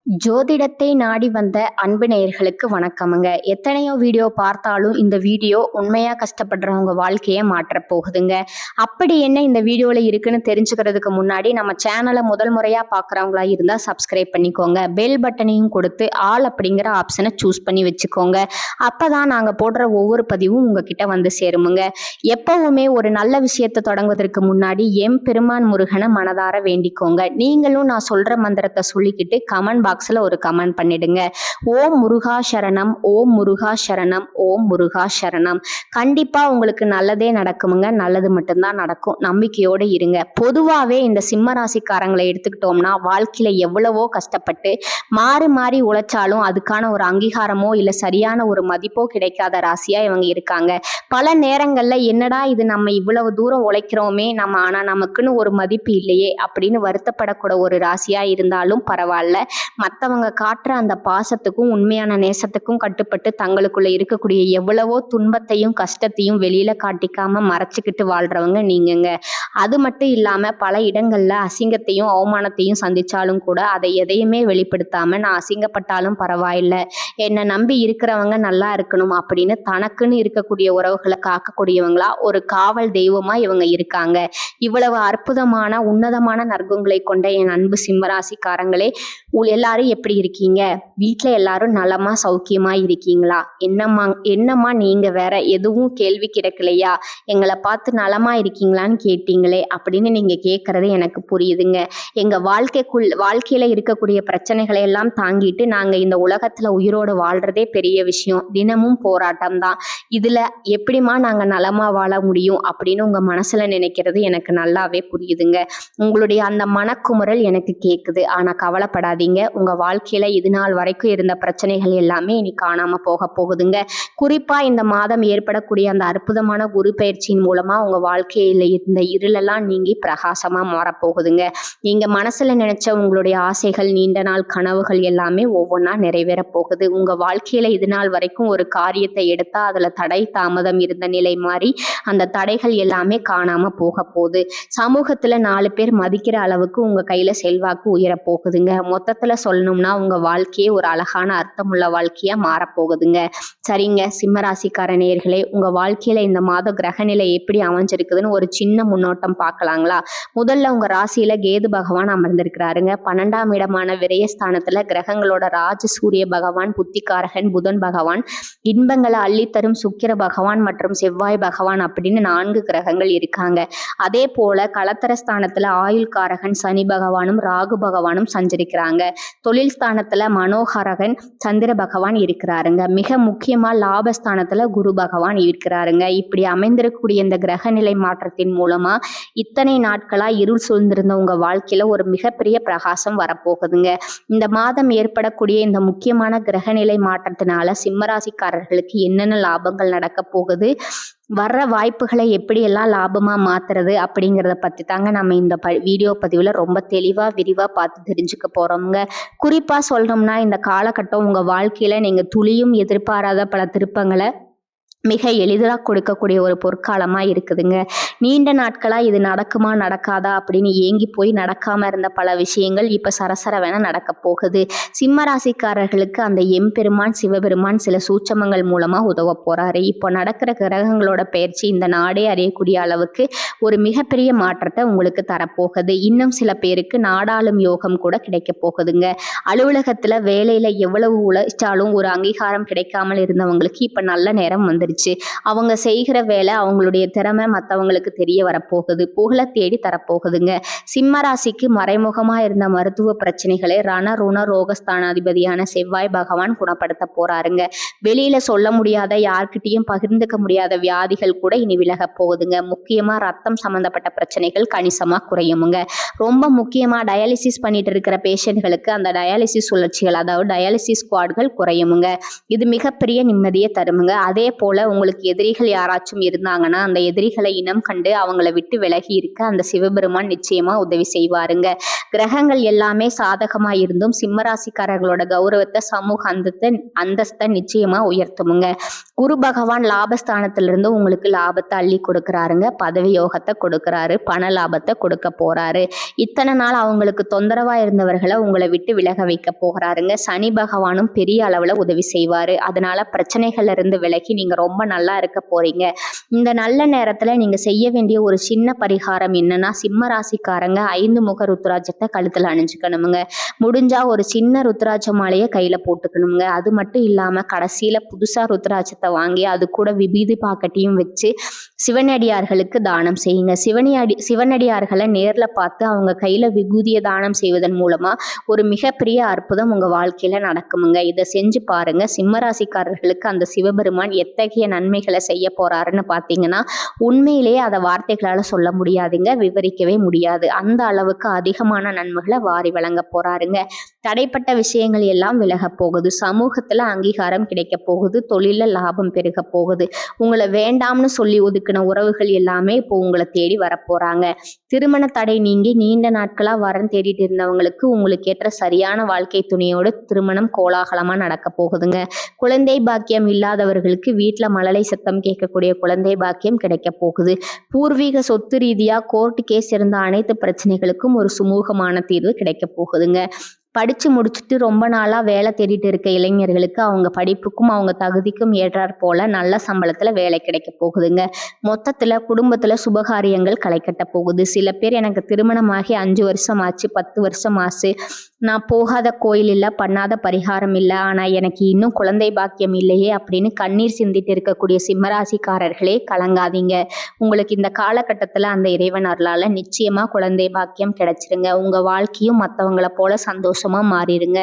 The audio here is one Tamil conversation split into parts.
ஜோதிடத்தை நாடி வந்த அன்பு நேயர்களுக்கு வணக்கமுங்க. எத்தனையோ வீடியோ பார்த்தாலும் இந்த வீடியோ உண்மையா கஷ்டப்படுறவங்க வாழ்க்கையை மாற்றப் போகுதுங்க. அப்படி என்ன இந்த வீடியோல இருக்குன்னு தெரிஞ்சுக்கிறதுக்கு முன்னாடி நம்ம சேனலை முதல் முறையா பார்க்குறவங்களா இருந்தா சப்ஸ்கிரைப் பண்ணிக்கோங்க. பெல் பட்டனையும் கொடுத்து ஆல் அப்படிங்கிற ஆப்ஷனை சூஸ் பண்ணி வச்சுக்கோங்க. அப்பதான் நாங்க போடுற ஒவ்வொரு பதிவும் உங்ககிட்ட வந்து சேருமுங்க. எப்பவுமே ஒரு நல்ல விஷயத்தை தொடங்குவதற்கு முன்னாடி பெருமான் முருகனை மனதார வேண்டிக்கோங்க. நீங்களும் நான் சொல்ற மந்திரத்தை சொல்லிக்கிட்டு கமெண்ட் பாக்ஸ்ல ஒரு கமெண்ட் பண்ணிடுங்க. ஓம் முருகா சரணம், ஓம் முருகா சரணம், ஓம் முருகா சரணம். கண்டிப்பா உங்களுக்கு நல்லதே நடக்குமுங்க. நல்லது மட்டும்தான் நடக்கும். நம்பிக்கையோட இருங்க. பொதுவாவே இந்த சிம்ம ராசிக்காரங்களை எடுத்துக்கிட்டோம்னா வாழ்க்கையில எவ்வளவோ கஷ்டப்பட்டு மாறி மாறி உழைச்சாலும் அதுக்கான ஒரு அங்கீகாரமோ இல்ல சரியான ஒரு மதிப்போ கிடைக்காத ராசியா இவங்க இருக்காங்க. பல நேரங்கள்ல என்னடா இது, நம்ம இவ்வளவு தூரம் உழைக்கிறோமே, ஆனா நமக்குன்னு ஒரு மதிப்பு இல்லையே அப்படின்னு வருத்தப்படக்கூட ஒரு ராசியா இருந்தாலும் பரவாயில்ல. மற்றவங்க காட்டுற அந்த பாசத்துக்கும் உண்மையான நேசத்துக்கும் கட்டுப்பட்டு தங்களுக்குள்ள இருக்கக்கூடிய எவ்வளவோ துன்பத்தையும் கஷ்டத்தையும் வெளியில காட்டிக்காம மறைச்சிக்கிட்டு வாழ்றவங்க நீங்கங்க. அது மட்டும் இல்லாம பல இடங்கள்ல அசிங்கத்தையும் அவமானத்தையும் சந்திச்சாலும் கூட அதை எதையுமே வெளிப்படுத்தாம நான் அசிங்கப்பட்டாலும் பரவாயில்லை, என்னை நம்பி இருக்கிறவங்க நல்லா இருக்கணும் அப்படின்னு தனக்குன்னு இருக்கக்கூடிய உறவுகளை காக்கக்கூடியவங்களா ஒரு காவல் தெய்வமா இவங்க இருக்காங்க. இவ்வளவு அற்புதமான உன்னதமான நற்குணங்களை கொண்ட என் அன்பு சிம்மராசிக்காரங்களே, எல்லாரும் எப்படி இருக்கீங்க? வீட்டுல எல்லாரும் நலமா சௌக்கியமா இருக்கீங்களா? என்னம்மா நீங்க வேற எதுவும் கேள்வி கிடைக்கலையா? எங்களை பார்த்து நலமா இருக்கீங்களான்னு கேட்டீங்களே அப்படின்னு நீங்க கேட்கறது எனக்கு புரியுதுங்க. எங்க வாழ்க்கையில இருக்கக்கூடிய பிரச்சனைகளை எல்லாம் தாங்கிட்டு நாங்க இந்த உலகத்துல உயிரோடு வாழ்றதே பெரிய விஷயம். தினமும் போராட்டம் தான். இதுல எப்படிமா நாங்க நலமா வாழ முடியும் அப்படின்னு உங்க மனசுல நினைக்கிறது எனக்கு நல்லாவே புரியுதுங்க. உங்களுடைய அந்த மனக்குமுறல் எனக்கு கேக்குது. ஆனா கவலைப்படாதீங்க. உங்க வாழ்க்கையில இது நாள் வரைக்கும் இருந்த பிரச்சனைகள் எல்லாமே இனி காணாம போக போகுதுங்க. குறிப்பா இந்த மாதம் ஏற்படக்கூடிய அந்த அற்புதமான குரு பயிற்சியின் மூலமா உங்க வாழ்க்கையில இருந்த இருளெல்லாம் நீங்கி பிரகாசமா மாறப்போகுதுங்க. நீங்க மனசுல நினைச்ச உங்களுடைய ஆசைகள், நீண்ட நாள் கனவுகள் எல்லாமே ஒவ்வொன்றா நிறைவேற போகுது. உங்க வாழ்க்கையில இது நாள் வரைக்கும் ஒரு காரியத்தை எடுத்தா அதுல தடை தாமதம் இருந்த நிலை மாறி அந்த தடைகள் எல்லாமே காணாம போக போகுது. சமூகத்துல 4 பேர் மதிக்கிற அளவுக்கு உங்க கையில செல்வாக்கு உயர போகுதுங்க. மொத்தத்துல சொல்லணும்னா உங்க வாழ்க்கையே ஒரு அழகான அர்த்தமுள்ள வாழ்க்கையா மாறப்போகுதுங்க. சரிங்க சிம்மராசிக்கார நேயர்களே, உங்க வாழ்க்கையில இந்த மாதம் கிரகநிலை எப்படி அமைஞ்சிருக்குதுன்னு ஒரு சின்ன முன்னோட்டம் பார்க்கலாங்களா? முதல்ல உங்க ராசியில கேது பகவான் அமர்ந்திருக்கிறாருங்க. 12ஆம் இடமான விரயஸ்தானத்துல கிரகங்களோட சூரிய பகவான், புத்திகாரகன் புதன் பகவான், இன்பங்களை அள்ளித்தரும் சுக்கிர பகவான் மற்றும் செவ்வாய் பகவான் அப்படின்னு 4 கிரகங்கள் இருக்காங்க. அதே போல களத்திரஸ்தானத்துல ஆயுள்காரகன் சனி பகவானும் ராகு பகவானும் சஞ்சரிக்கிறாங்க. தொழில் ஸ்தானத்துல மனோகரகன் சந்திர பகவான் இருக்கிறாருங்க. மிக முக்கியமா லாபஸ்தானத்துல குரு பகவான் இருக்கிறாருங்க. இப்படி அமைந்திருக்கக்கூடிய இந்த கிரகநிலை மாற்றத்தின் மூலமா இத்தனை நாட்களா இருள் சூழ்ந்திருந்த உங்க வாழ்க்கையில ஒரு மிகப்பெரிய பிரகாசம் வரப்போகுதுங்க. இந்த மாதம் ஏற்படக்கூடிய இந்த முக்கியமான கிரகநிலை மாற்றத்தினால சிம்மராசிக்காரர்களுக்கு என்னென்ன லாபங்கள் நடக்க போகுது, வர்ற வாய்ப்புகளை எப்படியெல்லாம் லாபமா மாத்துறது அப்படிங்கிறத பத்தி தாங்க நம்ம இந்த வீடியோ பதிவுல ரொம்ப தெளிவா விரிவா பார்த்து தெரிஞ்சுக்க போறோம்ங்க. குறிப்பா சொல்லணும்னா இந்த காலகட்டம் உங்க வாழ்க்கையில நீங்க துளியும் எதிர்பாராத பல திருப்பங்களை மிக எளிதாக கொடுக்கக்கூடிய ஒரு பொற்காலமா இருக்குதுங்க. நீண்ட நாட்களா இது நடக்குமா நடக்காதா அப்படின்னு ஏங்கி போய் நடக்காம இருந்த பல விஷயங்கள் இப்ப சரசரவென நடக்க போகுது. சிம்ம ராசிக்காரர்களுக்கு அந்த எம்பெருமான் சிவபெருமான் சில சூட்சமங்கள் மூலமா உதவ போறாரு. இப்போ நடக்கிற கிரகங்களோட பயிற்சி இந்த நாடே அறியக்கூடிய அளவுக்கு ஒரு மிகப்பெரிய மாற்றத்தை உங்களுக்கு தரப்போகுது. இன்னும் சில பேருக்கு நாடாளும் யோகம் கூட கிடைக்க போகுதுங்க. அலுவலகத்துல வேலையில எவ்வளவு உழைச்சாலும் ஒரு அங்கீகாரம் கிடைக்காமல் இருந்தவங்களுக்கு இப்ப நல்ல நேரம் வந்துருச்சு. அவங்க செய்கிற வேலை, அவங்களுடைய திறமை மற்றவங்களுக்கு தெரிய வரப்போகுது. புகழ தேடி தரப்போகுதுங்க. சிம்ம ராசிக்கு மறைமுகமா இருந்த மருத்துவ பிரச்சனைகளை ருண ரோகஸ்தானாதிபதியான செவ்வாய் பகவான் குணப்படுத்த போறாருங்க. வெளியில சொல்ல முடியாத, யார்கிட்டையும் பகிர்ந்துக்க முடியாத வியாதிகள் கூட இனி விலக போகுதுங்க. முக்கியமா ரத்தம் சம்பந்தப்பட்ட பிரச்சனைகள் கணிசமா குறையுமுங்க. ரொம்ப முக்கியமா டயாலிசிஸ் பண்ணிட்டு இருக்கிற பேஷண்ட்களுக்கு அந்த டயாலிசிஸ் சுழற்சிகள், அதாவது டயாலிசிஸ் ஸ்குவாட்கள் குறையுமுங்க. இது மிகப்பெரிய நிம்மதியை தருமுங்க. அதே போல உங்களுக்கு எதிரிகள் யாராச்சும் இருந்தாங்கன்னா அந்த எதிரிகளை இனம் கண்டு அவங்கள விட்டு விலகி இருக்க அந்த சிவபெருமான் நிச்சயமா உதவி செய்வாருங்க. கிரகங்கள் எல்லாமே சாதகமா இருந்தும் சிம்மராசிக்காரர்களோட கௌரவத்தை, சமூக அந்தஸ்தை நிச்சயமா உயர்த்துமுங்க. குரு பகவான் லாபஸ்தானத்திலிருந்து உங்களுக்கு லாபத்தை அள்ளி கொடுக்குறாருங்க. பதவி யோகத்தை கொடுக்குறாரு, பண லாபத்தை கொடுக்க போறாரு. இத்தனை நாள் அவங்களுக்கு தொந்தரவா இருந்தவர்களை உங்களை விட்டு விலக வைக்க போகிறாருங்க. சனி பகவானும் பெரிய அளவுல உதவி செய்வாரு. அதனால பிரச்சனைகள்ல இருந்து விலகி நீங்க ரொம்ப நல்லா இருக்க போறீங்க. இந்த நல்ல நேரத்துல நீங்க செய்ய வேண்டிய ஒரு சின்ன பரிகாரம் என்னன்னா, சிம்ம ராசிக்காரங்க 5 முக ருத்ராட்சத்தை கழுத்துல அணிஞ்சுக்கணுமுங்க. முடிஞ்சா ஒரு சின்ன ருத்ராட்ச மாலையை கையில போட்டுக்கணுங்க. அது மட்டும் இல்லாம கடைசியில புதுசா ருத்ராட்சத்தை வாங்கி அது கூட விபூதி பாக்கெட்டையும் வச்சு சிவனடியார்களுக்கு தானம் செய்யுங்க. சிவனடியார்களை நேர்ல பார்த்து அவங்க கையில விபூதியை தானம் செய்வதன் மூலமா ஒரு மிகப்பெரிய அற்புதம் உங்க வாழ்க்கையில நடக்குமுங்க. இதை செஞ்சு பாருங்க. சிம்மராசிக்காரர்களுக்கு அந்த சிவபெருமான் எத்தகைய நன்மைகளை செய்ய போறாருன்னு பார்த்தீங்கன்னா உண்மையிலேயே அதை வார்த்தைகளால சொல்ல முடியாதுங்க, விவரிக்கவே முடியாது. அந்த அளவுக்கு அதிகமான நன்மைகளை வாரி வழங்க போறாருங்க. தடைப்பட்ட விஷயங்கள் எல்லாம் விலக போகுது. சமூகத்துல அங்கீகாரம் கிடைக்க போகுது. தொழில லாபம் பெருக போகுது. உங்களை வேண்டாம்னு சொல்லி ஒதுக்கின உறவுகள் எல்லாமே இப்போ உங்களை தேடி வரப்போறாங்க. திருமண தடை நீங்கி நீண்ட நாட்களா வரன் தேடிட்டு இருந்தவங்களுக்கு உங்களுக்கு ஏற்ற சரியான வாழ்க்கை துணையோடு திருமணம் கோலாகலமா நடக்க போகுதுங்க. குழந்தை பாக்கியம் இல்லாதவர்களுக்கு வீட்டுல மழலை சத்தம் கேட்கக்கூடிய குழந்தை பாக்கியம் கிடைக்க போகுது. பூர்வீக சொத்து ரீதியா கோர்ட் கேஸ் இருந்த அனைத்து பிரச்சனைகளுக்கும் ஒரு சுமூகமான தீர்வு கிடைக்க போகுதுங்க. படித்து முடிச்சுட்டு ரொம்ப நாளாக வேலை தேடிட்டு இருக்க இளைஞர்களுக்கு அவங்க படிப்புக்கும் அவங்க தகுதிக்கும் ஏற்றாற் போல நல்ல சம்பளத்தில் வேலை கிடைக்க போகுதுங்க. மொத்தத்தில் குடும்பத்தில் சுபகாரியங்கள் களை கட்ட போகுது. சில பேர் எனக்கு திருமணமாகி 5 வருஷம் ஆச்சு, 10 வருஷம் ஆச்சு, நான் போகாத கோயில் இல்லை, பண்ணாத பரிகாரம் இல்லை, ஆனால் எனக்கு இன்னும் குழந்தை பாக்கியம் இல்லையே அப்படின்னு கண்ணீர் சிந்திட்டு இருக்கக்கூடிய சிம்மராசிக்காரர்களே கலங்காதீங்க. உங்களுக்கு இந்த காலகட்டத்தில் அந்த இறைவன் அருளால் நிச்சயமாக குழந்தை பாக்கியம் கிடைச்சிருங்க. உங்கள் வாழ்க்கையும் மற்றவங்கள போல சந்தோஷமா மாறிடுங்க.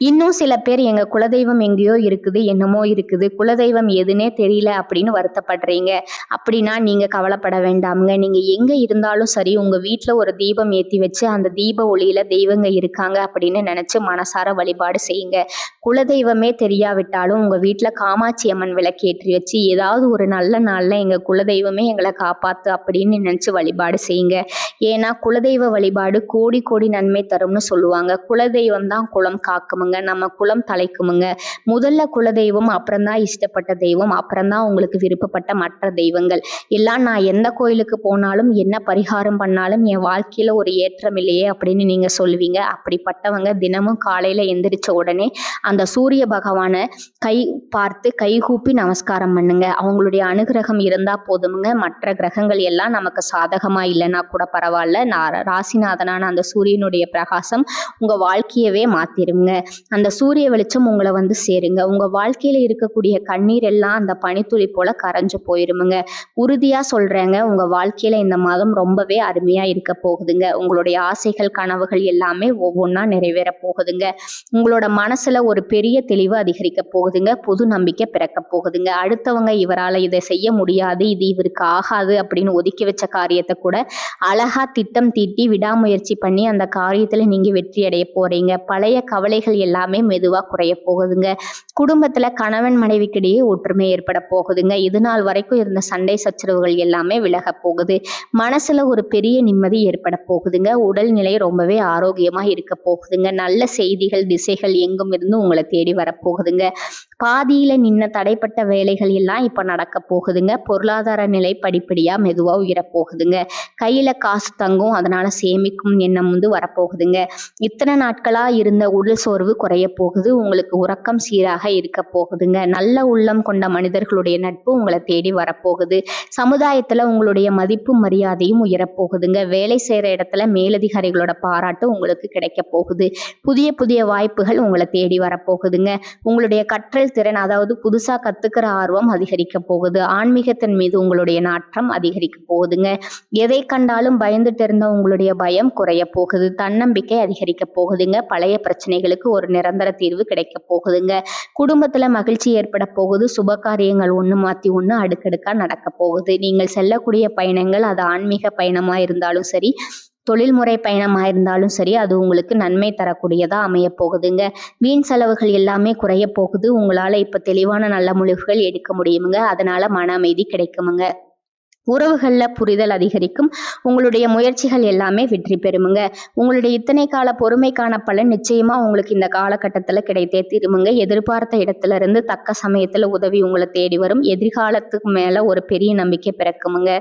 இன்னும் சில பேர் எங்க குலதெய்வம் எங்கேயோ இருக்குது, என்னமோ இருக்குது, குலதெய்வம் எதுனே தெரியல அப்படின்னு வருத்தப்படுறீங்க. அப்படின்னா நீங்க கவலைப்பட வேண்டாமுங்க. நீங்க எங்க இருந்தாலும் சரி, உங்க வீட்டுல ஒரு தீபம் ஏற்றி வச்சு அந்த தீப ஒளியில தெய்வங்க இருக்காங்க அப்படின்னு நினைச்சு மனசார வழிபாடு செய்யுங்க. குலதெய்வமே தெரியாவிட்டாலும் உங்க வீட்டுல காமாட்சி அம்மன் விளக்கேற்றி வச்சு ஏதாவது ஒரு நல்ல நாள்ல எங்க குலதெய்வமே எங்களை காப்பாத்து அப்படின்னு நினைச்சு வழிபாடு செய்யுங்க. ஏன்னா குலதெய்வ வழிபாடு கோடி கோடி நன்மை தரும்னு சொல்லுவாங்க. குலதெய்வம் தான் குலம் காக்குமுங்க, நம்ம குலம் தலைக்குமுங்க. முதல்ல குலதெய்வம், அப்புறம்தான் இஷ்டப்பட்ட தெய்வம், அப்புறம்தான் உங்களுக்கு விருப்பப்பட்ட மற்ற தெய்வங்கள் எல்லாம். நான் எந்த கோயிலுக்கு போனாலும் என்ன பரிகாரம் பண்ணாலும் என் வாழ்க்கையில ஒரு ஏற்றம் இல்லையே அப்படின்னு நீங்க சொல்லுவீங்க. அப்படிப்பட்டவங்க தினமும் காலையில எந்திரிச்ச உடனே அந்த சூரிய பகவானை பார்த்து கைகூப்பி நமஸ்காரம் பண்ணுங்க. அவங்களுடைய அனுகிரகம் இருந்தா போதுமுங்க. மற்ற கிரகங்கள் எல்லாம் நமக்கு சாதகமா இல்லைன்னா கூட பரவாயில்ல, ராசிநாதனான அந்த சூரியனுடைய பிரகாசம் உங்க வாழ்க்கையவே மாத்திருங்க. அந்த சூரிய வெளிச்சம் உங்களை வந்து சேருங்க. உங்க வாழ்க்கையில இருக்கக்கூடிய கண்ணீர் எல்லாம் அந்த பனித்துளி போல கரைஞ்சு போயிருமுங்க. உறுதியா சொல்றேங்க, உங்க வாழ்க்கையில இந்த மாதம் ரொம்பவே அருமையா இருக்க போகுதுங்க. உங்களுடைய ஆசைகள் கனவுகள் எல்லாமே ஒவ்வொன்றா நிறைவேற போகுதுங்க. உங்களோட மனசுல ஒரு பெரிய தெளிவு அதிகரிக்க போகுதுங்க. புது நம்பிக்கை பிறக்க போகுதுங்க. அடுத்தவங்க இவரால் இதை செய்ய முடியாது, இது இவருக்கு ஆகாது அப்படின்னு ஒதுக்கி வச்ச காரியத்தை கூட அழகா திட்டம் தீட்டி விடாமுயற்சி பண்ணி அந்த காரியத்துல நீங்க வெற்றி அடைய போறீங்க. பழைய கவலைகள் எல்லாமே மெதுவா குறைய போகுதுங்க. குடும்பத்துல கணவன் மனைவிக்கிடையே ஒற்றுமை ஏற்பட போகுதுங்க. இது நாள் வரைக்கும் இருந்த சண்டை சச்சரவுகள் எல்லாமே விலக போகுது. மனசுல ஒரு பெரிய நிம்மதி ஏற்பட போகுதுங்க. உடல்நிலை ரொம்பவே ஆரோக்கியமா இருக்க போகுதுங்க. நல்ல செய்திகள் திசைகள் எங்கும் இருந்து உங்களை தேடி வரப்போகுதுங்க. பாதியில நின்ன தடைப்பட்ட வேலைகள் எல்லாம் இப்ப நடக்க போகுதுங்க. பொருளாதார நிலை படிப்படியா மெதுவா உயரப்போகுதுங்க. கையில காசு தங்கும், அதனால சேமிக்கும் எண்ணம் வந்து வரப்போகுதுங்க. இத்தனை நாட்களா இருந்த உடல் சோர்வு குறைய போகுது. உங்களுக்கு உறக்கம் சீராக இருக்க போகுதுங்க. நல்ல உள்ளம் கொண்ட மனிதர்களுடைய நட்பு உங்களை தேடி வரப்போகுது. சமுதாயத்துல உங்களுடைய மதிப்பும் மரியாதையும் உயரப்போகுதுங்க. வேலை செய்யற இடத்துல மேலதிகாரிகளோட பாராட்டு உங்களுக்கு கிடைக்க போகுது. புதிய புதிய வாய்ப்புகள் உங்களை தேடி வரப்போகுதுங்க. உங்களுடைய கற்றல் திறன், அதாவது புதுசா கத்துக்கிற ஆர்வம் அதிகரிக்க போகுது. ஆன்மீகத்தின் மீது உங்களுடைய நாட்டம் அதிகரிக்க போகுதுங்க. எதை கண்டாலும் பயந்துட்டு இருந்த உங்களுடைய பயம் குறைய போகுது. தன்னம்பிக்கை அதிகரிக்க போகுதுங்க. பழைய பிரச்சனைகளுக்கு ஒரு நிரந்தர தீர்வு கிடைக்க போகுதுங்க. குடும்பத்துல மகிழ்ச்சி ஏற்பட போகுது. சுப காரியங்கள் ஒண்ணு மாத்தி ஒண்ணு அடுக்கடுக்கா நடக்க போகுது. நீங்கள் செல்லக்கூடிய பயணங்கள் அது ஆன்மீக பயணமா இருந்தாலும் சரி, தொழில்முறை பயணமாக இருந்தாலும் சரி, அது உங்களுக்கு நன்மை தரக்கூடியதா அமைய போகுதுங்க. வீண் செலவுகள் எல்லாமே குறைய போகுது. உங்களால இப்ப தெளிவான நல்ல முடிவுகள் எடுக்க முடியுமுங்க. அதனால மன அமைதி கிடைக்குமுங்க. உறவுகள்ல புரிதல் அதிகரிக்கும். உங்களுடைய முயற்சிகள் எல்லாமே வெற்றி பெறுமுங்க. உங்களுடைய இத்தனை கால பொறுமைக்கான பலன் நிச்சயமா உங்களுக்கு இந்த காலகட்டத்துல கிடைத்தே தீருமுங்க. எதிர்பார்த்த இடத்துல இருந்து தக்க சமயத்துல உதவி உங்களை தேடி வரும். எதிர்காலத்துக்கு மேல ஒரு பெரிய நம்பிக்கை பிறக்குமுங்க.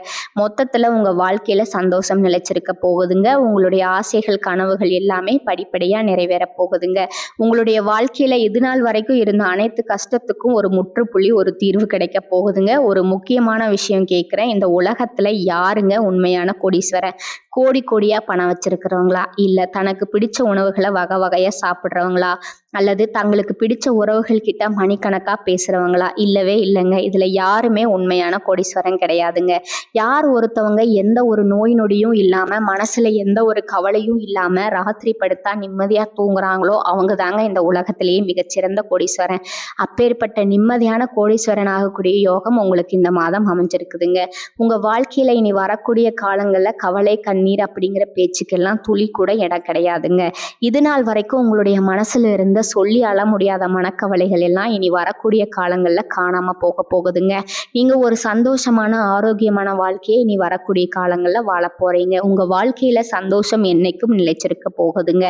மொத்தத்துல உங்க வாழ்க்கையில சந்தோஷம் நிலைச்சிருக்க போகுதுங்க. உங்களுடைய ஆசைகள், கனவுகள் எல்லாமே படிப்படியா நிறைவேற போகுதுங்க. உங்களுடைய வாழ்க்கையில இது நாள் வரைக்கும் இருந்த அனைத்து கஷ்டத்துக்கும் ஒரு முற்றுப்புள்ளி, ஒரு தீர்வு கிடைக்க போகுதுங்க. ஒரு முக்கியமான விஷயம் கேட்கிறேன். இந்த உலகத்துல யாருங்க உண்மையான கோடீஸ்வரன்? கோடி கோடியா பணம் வச்சிருக்கிறவங்களா, இல்ல தனக்கு பிடிச்ச உணவுகளை வகை வகையா சாப்பிட்றவங்களா, அல்லது தங்களுக்கு பிடிச்ச உறவுகள் கிட்ட மணிக்கணக்கா பேசுறவங்களா? இல்லவே இல்லைங்க. இதுல யாருமே உண்மையான கோடீஸ்வரன் கிடையாதுங்க. யார் ஒருத்தவங்க எந்த ஒரு நோய் நொடியும் இல்லாம, மனசுல எந்த ஒரு கவலையும் இல்லாம ராத்திரி படுத்தா நிம்மதியா தூங்குறாங்களோ அவங்க தாங்க இந்த உலகத்திலேயே மிகச்சிறந்த கோடீஸ்வரன். அப்பேற்பட்ட நிம்மதியான கோடீஸ்வரன் ஆகக்கூடிய யோகம் உங்களுக்கு இந்த மாதம் அமைஞ்சிருக்குதுங்க. உங்க வாழ்க்கையில இனி வரக்கூடிய காலங்கள்ல கவலை, கண்ணீர் அப்படிங்கிற பேச்சுக்கெல்லாம் துளி கூட இடம் கிடையாதுங்க. இது நாள் வரைக்கும் உங்களுடைய மனசுல இருந்த சொல்லி அழ முடியாத மனக்கவலைகள் எல்லாம் இனி வரக்கூடிய காலங்கள்ல காணாம போக போகுதுங்க. நீங்க ஒரு சந்தோஷமான, ஆரோக்கியமான வாழ்க்கையை இனி வரக்கூடிய காலங்கள்ல வாழ போறீங்க. உங்க வாழ்க்கையில சந்தோஷம் என்னைக்கும் நிலைச்சிருக்க போகுதுங்க.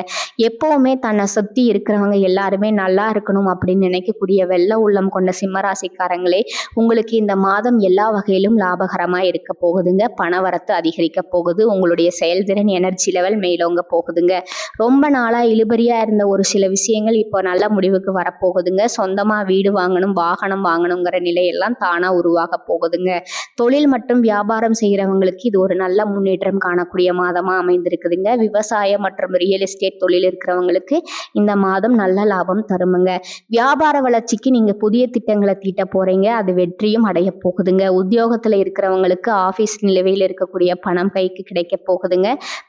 எப்பவுமே தன்னை சுத்தி இருக்கிறவங்க எல்லாருமே நல்லா இருக்கணும் அப்படின்னு நினைக்கக்கூடிய வெள்ள உள்ளம் கொண்ட சிம்மராசிக்காரங்களே, உங்களுக்கு இந்த மாதம் எல்லா வகையிலும் லாபகரமா இருக்க போகுதுங்க. பணவரத்து அதிகரிக்க போகுது. உங்களுடைய செயல்திறன், எனர்ஜி லெவல் மேலோங்க போகுதுங்க. ரொம்ப நாளா இழுபறியா இருந்த ஒரு சில விஷயங்கள் இப்போ நல்ல முடிவுக்கு வரப்போகுதுங்க. சொந்தமா வீடு வாங்கணும், வாகனம் வாங்கணுங்கிற நிலையெல்லாம் தானா உருவாக போகுதுங்க. தொழில் மற்றும் வியாபாரம் செய்கிறவங்களுக்கு இது ஒரு நல்ல முன்னேற்றம் காணக்கூடிய மாதமா அமைந்திருக்குதுங்க. விவசாயம் மற்றும் ரியல் எஸ்டேட் தொழில் இருக்கிறவங்களுக்கு இந்த மாதம் நல்ல லாபம் தருமுங்க. வியாபார வளர்ச்சிக்கு நீங்க புதிய திட்டங்களை தீட்ட போறீங்க. அது வெற்றியும் அடைய போகுதுங்க. உத்தியோகத்துல இருக்கிறவங்களுக்கு ஆபீஸ் நிலுவையில் இருக்கக்கூடிய பணம் கைக்கு கிடைக்க போகுதுங்க.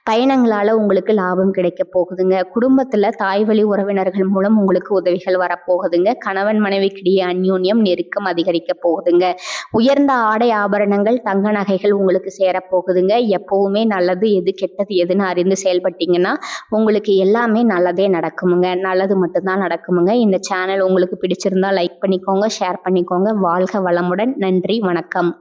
பயணங்களால உங்களுக்கு லாபம் கிடைக்க போகுதுங்க. குடும்பத்துல தாய் வழி உறவினர்கள் மூலம் உங்களுக்கு உதவிகள் வரப்போகுதுங்க. கணவன் மனைவிக்கிடையே அந்யோன்யம், நெருக்கம் அதிகரிக்க போகுதுங்க. உயர்ந்த ஆடை ஆபரணங்கள், தங்க நகைகள் உங்களுக்கு சேரப்போகுதுங்க. எப்பவுமே நல்லது எது, கெட்டது எதுன்னு அறிந்து செயல்பட்டீங்கன்னா உங்களுக்கு எல்லாமே நல்லதே நடக்குமுங்க. நல்லது மட்டும்தான் நடக்குமுங்க. இந்த சேனல் உங்களுக்கு பிடிச்சிருந்தா லைக் பண்ணிக்கோங்க, ஷேர் பண்ணிக்கோங்க. வாழ்க வளமுடன். நன்றி, வணக்கம்.